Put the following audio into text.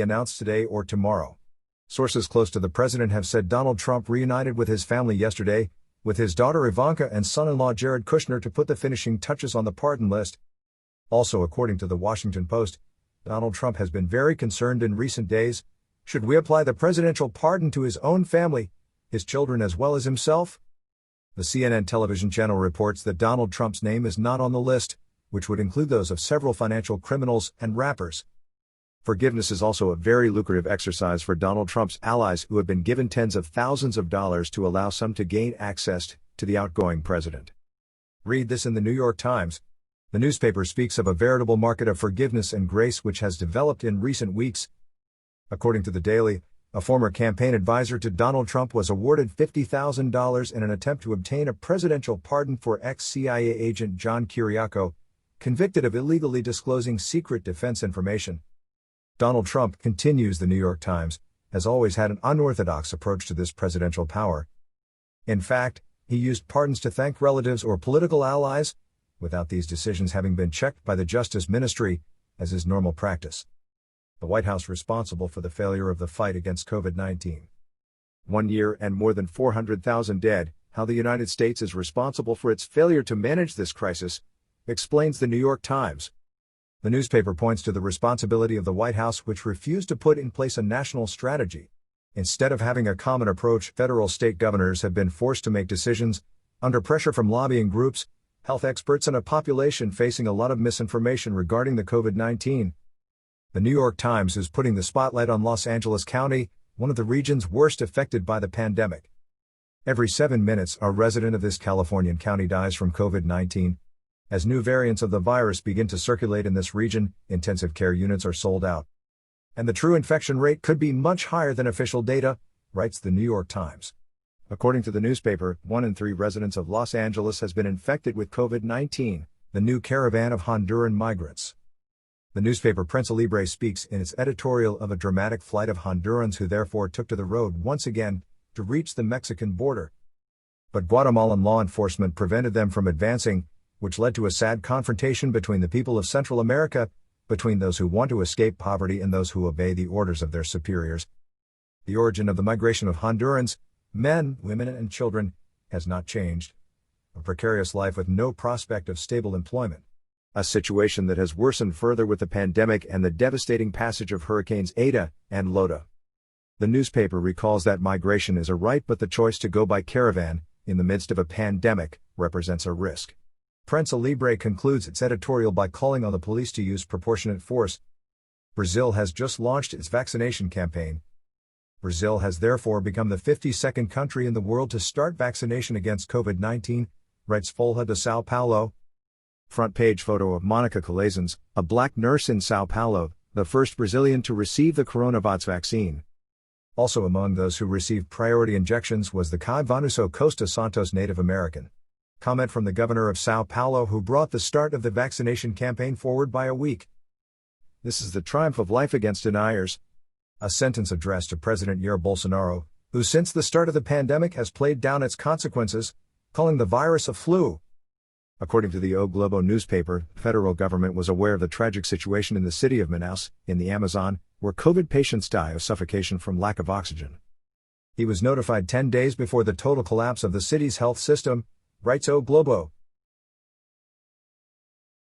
announced today or tomorrow. Sources close to the president have said Donald Trump reunited with his family yesterday, with his daughter Ivanka and son-in-law Jared Kushner to put the finishing touches on the pardon list. Also, according to the Washington Post, Donald Trump has been very concerned in recent days. Should we apply the presidential pardon to his own family, his children as well as himself? The CNN television channel reports that Donald Trump's name is not on the list, which would include those of several financial criminals and rappers. Forgiveness is also a very lucrative exercise for Donald Trump's allies, who have been given tens of thousands of dollars to allow some to gain access to the outgoing president. Read this in the New York Times. The newspaper speaks of a veritable market of forgiveness and grace which has developed in recent weeks. According to the Daily, a former campaign advisor to Donald Trump was awarded $50,000 in an attempt to obtain a presidential pardon for ex-CIA agent John Kiriakou, convicted of illegally disclosing secret defense information. Donald Trump, continues the New York Times, has always had an unorthodox approach to this presidential power. In fact, he used pardons to thank relatives or political allies, without these decisions having been checked by the Justice Ministry, as is normal practice. The White House responsible for the failure of the fight against COVID-19. 1 year and more than 400,000 dead, how the United States is responsible for its failure to manage this crisis, explains the New York Times. The newspaper points to the responsibility of the White House, which refused to put in place a national strategy. Instead of having a common approach, federal state governors have been forced to make decisions, under pressure from lobbying groups, health experts and a population facing a lot of misinformation regarding the COVID-19. The New York Times is putting the spotlight on Los Angeles County, one of the regions worst affected by the pandemic. Every 7 minutes, a resident of this Californian county dies from COVID-19. As new variants of the virus begin to circulate in this region, intensive care units are sold out. And the true infection rate could be much higher than official data, writes the New York Times. According to the newspaper, 1 in 3 residents of Los Angeles has been infected with COVID-19, the new caravan of Honduran migrants. The newspaper Prensa Libre speaks in its editorial of a dramatic flight of Hondurans who therefore took to the road once again to reach the Mexican border. But Guatemalan law enforcement prevented them from advancing, which led to a sad confrontation between the people of Central America, between those who want to escape poverty and those who obey the orders of their superiors. The origin of the migration of Hondurans, men, women, and children, has not changed. A precarious life with no prospect of stable employment. A situation that has worsened further with the pandemic and the devastating passage of Hurricanes Eta and Lota. The newspaper recalls that migration is a right, but the choice to go by caravan, in the midst of a pandemic, represents a risk. Prensa Libre concludes its editorial by calling on the police to use proportionate force. Brazil has just launched its vaccination campaign. Brazil has therefore become the 52nd country in the world to start vaccination against COVID-19, writes Folha de São Paulo. Front page photo of Monica Calazans, a black nurse in São Paulo, the first Brazilian to receive the coronavirus vaccine. Also among those who received priority injections was the Vanuso Costa Santos Native American. Comment from the governor of São Paulo, who brought the start of the vaccination campaign forward by a week. This is the triumph of life against deniers. A sentence addressed to President Jair Bolsonaro, who since the start of the pandemic has played down its consequences, calling the virus a flu. According to the O Globo newspaper, the federal government was aware of the tragic situation in the city of Manaus, in the Amazon, where COVID patients die of suffocation from lack of oxygen. He was notified 10 days before the total collapse of the city's health system, writes O Globo.